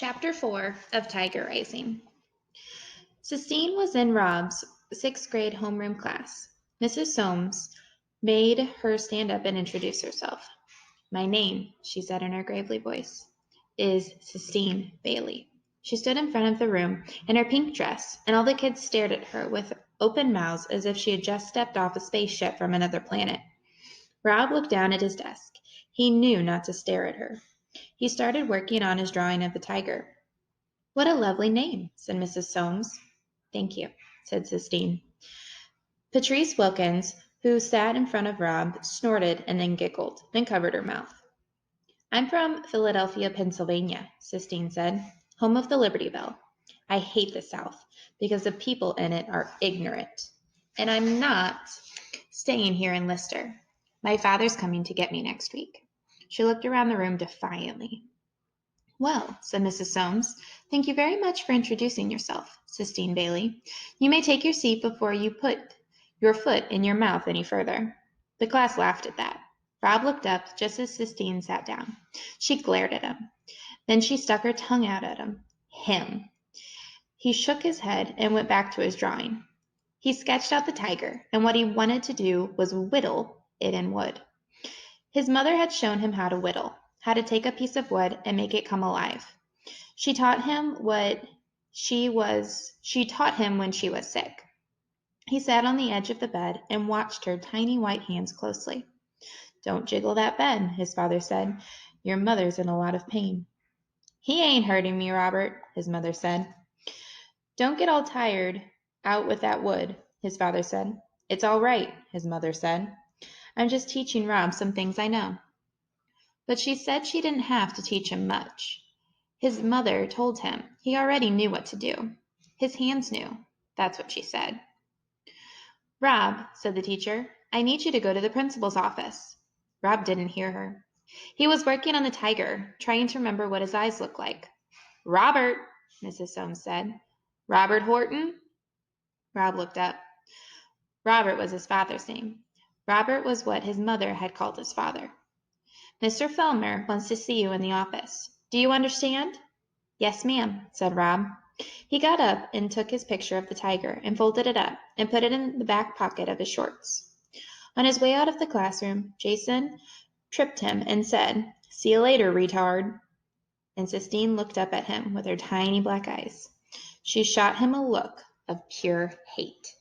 Chapter 4 of Tiger Rising. Sistine was in Rob's 6th grade homeroom class. Mrs. Soames made her stand up and introduce herself. "My name," she said in her gravely voice, "is Sistine Bailey." She stood in front of the room in her pink dress, and all the kids stared at her with open mouths as if she had just stepped off a spaceship from another planet. Rob looked down at his desk. He knew not to stare at her. He started working on his drawing of the tiger. "What a lovely name," said Mrs. Soames. "Thank you," said Sistine. Patrice Wilkins, who sat in front of Rob, snorted and then giggled, then covered her mouth. "I'm from Philadelphia, Pennsylvania," Sistine said, "home of the Liberty Bell. I hate the South because the people in it are ignorant. And I'm not staying here in Lister. My father's coming to get me next week." She looked around the room defiantly. "Well," said Mrs. Soames, "thank you very much for introducing yourself, Sistine Bailey. You may take your seat before you put your foot in your mouth any further." The class laughed at that. Rob looked up just as Sistine sat down. She glared at him. Then she stuck her tongue out at him. He shook his head and went back to his drawing. He sketched out the tiger, and what he wanted to do was whittle it in wood. His mother had shown him how to whittle, how to take a piece of wood and make it come alive. She taught him when she was sick. He sat on the edge of the bed and watched her tiny white hands closely. "Don't jiggle that bed," his father said. "Your mother's in a lot of pain." "He ain't hurting me, Robert," his mother said. "Don't get all tired out with that wood," his father said. "It's all right," his mother said. "I'm just teaching Rob some things I know." But she said she didn't have to teach him much. His mother told him he already knew what to do. His hands knew. That's what she said. "Rob," said the teacher, "I need you to go to the principal's office." Rob didn't hear her. He was working on the tiger, trying to remember what his eyes looked like. "Robert," Mrs. Soames said. "Robert Horton?" Rob looked up. Robert was his father's name. Robert was what his mother had called his father. "Mr. Fellmer wants to see you in the office. Do you understand?" "Yes, ma'am," said Rob. He got up and took his picture of the tiger and folded it up and put it in the back pocket of his shorts. On his way out of the classroom, Jason tripped him and said, "See you later, retard." And Sistine looked up at him with her tiny black eyes. She shot him a look of pure hate.